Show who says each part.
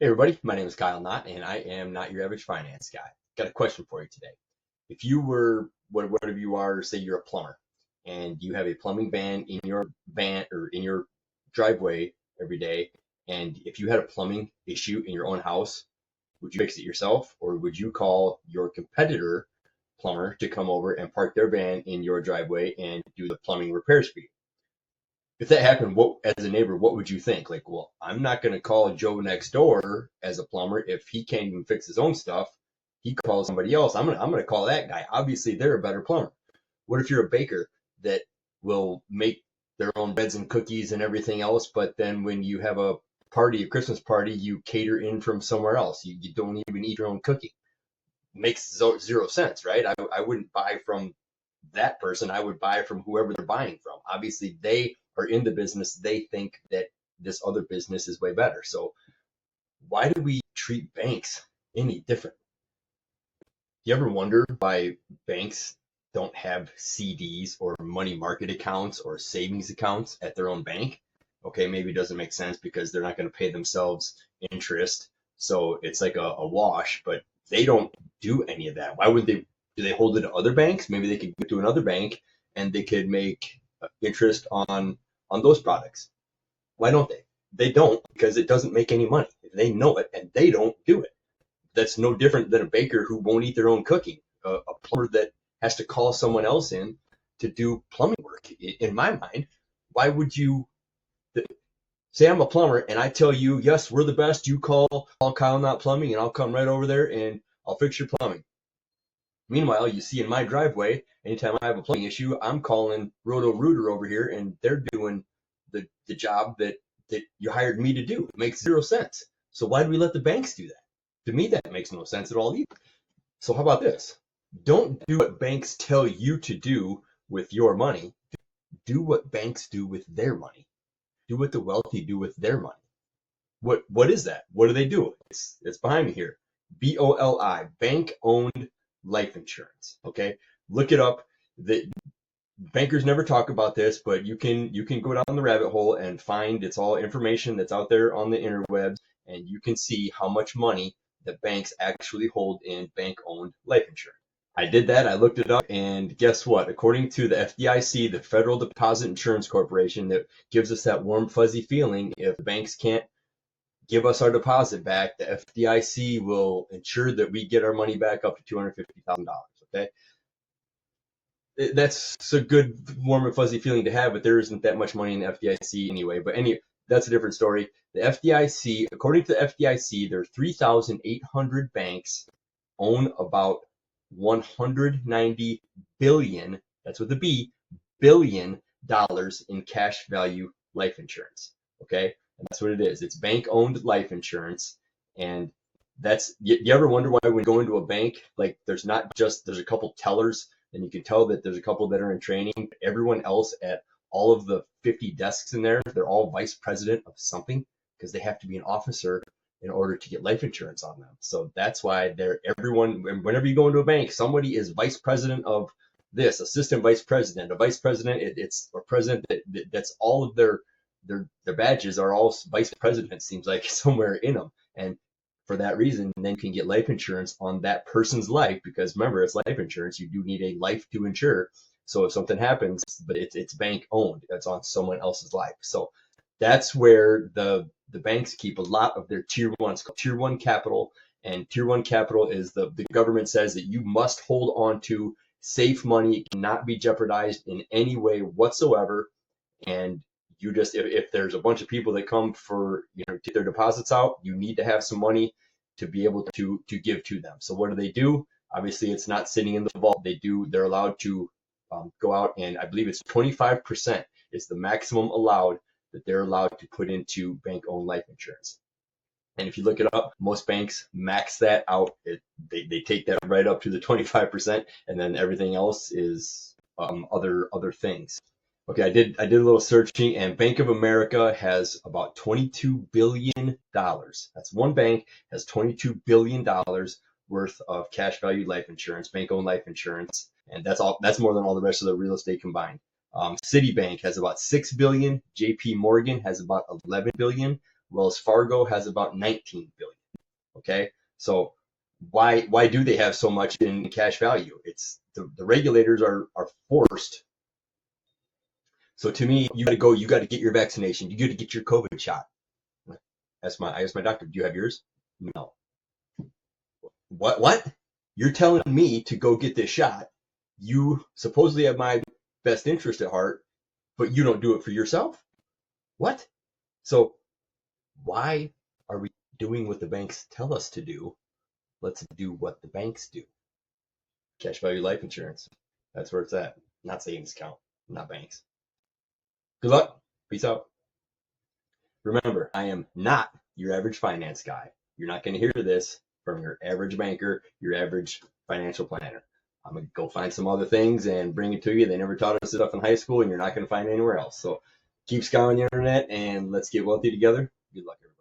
Speaker 1: Hey everybody, my name is Kyle Knott, and I am not your average finance guy. Got a question for you today. If you were, whatever you are, say you're a plumber, and you have a plumbing van or in your driveway every day, and if you had a plumbing issue in your own house, would you fix it yourself, or would you call your competitor plumber to come over and park their van in your driveway and do the plumbing repairs for you? If that happened, what as a neighbor, what would you think? Like, well, I'm not going to call Joe next door as a plumber if he can't even fix his own stuff. He calls somebody else. I'm gonna call that guy. Obviously, they're a better plumber. What if you're a baker that will make their own breads and cookies and everything else, but then when you have a party, a Christmas party, you cater in from somewhere else. You don't even eat your own cooking. Makes zero sense, right? I wouldn't buy from that person. I would buy from whoever they're buying from. Obviously, they are in the business. They think that this other business is way better. So why do we treat banks any different? You ever wonder why banks don't have CDs or money market accounts or savings accounts at their own bank? Okay, maybe it doesn't make sense because they're not going to pay themselves interest. So it's like a wash, but they don't do any of that. Why would they? Do they hold it to other banks? Maybe they could go to another bank and they could make interest on those products. Why don't they? They don't because it doesn't make any money. They know it and they don't do it. That's no different than a baker who won't eat their own cooking, a plumber that has to call someone else in to do plumbing work. In my mind, why would you say I'm a plumber and I tell you, yes, we're the best. You call Kyle Not Plumbing and I'll come right over there and I'll fix your plumbing. Meanwhile, you see in my driveway, anytime I have a plumbing issue, I'm calling Roto Rooter over here and they're doing the job that you hired me to do. It makes zero sense. So why do we let the banks do that? To me, that makes no sense at all either. So how about this? Don't do what banks tell you to do with your money. Do what banks do with their money. Do what the wealthy do with their money. What is that? What do they do? It's behind me here. BOLI, bank owned life insurance. Okay, look it up. The bankers never talk about this, but you can go down the rabbit hole and find it's all information that's out there on the interwebs, and you can see how much money that banks actually hold in bank owned life insurance. I did that. I looked it up, and guess what? According to the FDIC, the Federal Deposit Insurance Corporation, that gives us that warm, fuzzy feeling. If banks can't give us our deposit back, the FDIC will ensure that we get our money back up to $250,000. Okay, that's a good, warm and fuzzy feeling to have, but there isn't that much money in the FDIC anyway. But anyway, that's a different story. The FDIC, according to the FDIC, there are 3,800 banks own about 190 billion, that's with a B, billion dollars in cash value life insurance. Okay, and that's what it is. It's bank owned life insurance, and that's you ever wonder why when you go into a bank, like there's a couple tellers, and you can tell that there's a couple that are in training. Everyone else at all of the 50 desks in there, they're all vice president of something because they have to be an officer in order to get life insurance on them. So that's why everyone, whenever you go into a bank, somebody is vice president of this, assistant vice president, a vice president, it's a president that's all of their badges are all vice president, seems like somewhere in them. And for that reason, then you can get life insurance on that person's life, because remember, it's life insurance. You do need a life to insure. So if something happens, but it's bank owned, that's on someone else's life. So that's where the banks keep a lot of their tier ones, called tier one capital. And tier one capital is the government says that you must hold on to safe money. It cannot be jeopardized in any way whatsoever. And you just, if there's a bunch of people that come for, to get their deposits out, you need to have some money to be able to give to them. So what do? Obviously, it's not sitting in the vault. They're allowed to go out, and I believe it's 25% is the maximum allowed that they're allowed to put into bank-owned life insurance. And if you look it up, most banks max that out. They take that right up to the 25%, and then everything else is other things. Okay, I did a little searching, and Bank of America has about $22 billion. That's one bank has $22 billion worth of cash value life insurance, bank-owned life insurance, and that's more than all the rest of the real estate combined. Citibank has about $6 billion. JP Morgan has about $11 billion. Wells Fargo has about $19 billion. Okay, so why do they have so much in cash value? It's the regulators are forced. So to me, you got to go. You got to get your vaccination. You got to get your COVID shot. I asked my doctor, do you have yours? No. What? You're telling me to go get this shot. You supposedly have my best interest at heart, but you don't do it for yourself? What? So why are we doing what the banks tell us to do? Let's do what the banks do. Cash value life insurance. That's where it's at. Not savings account, not banks. Good luck. Peace out. Remember, I am not your average finance guy. You're not going to hear this from your average banker, your average financial planner. I'm going to go find some other things and bring it to you. They never taught us stuff in high school, and you're not going to find it anywhere else. So keep scouring the internet, and let's get wealthy together. Good luck, everybody.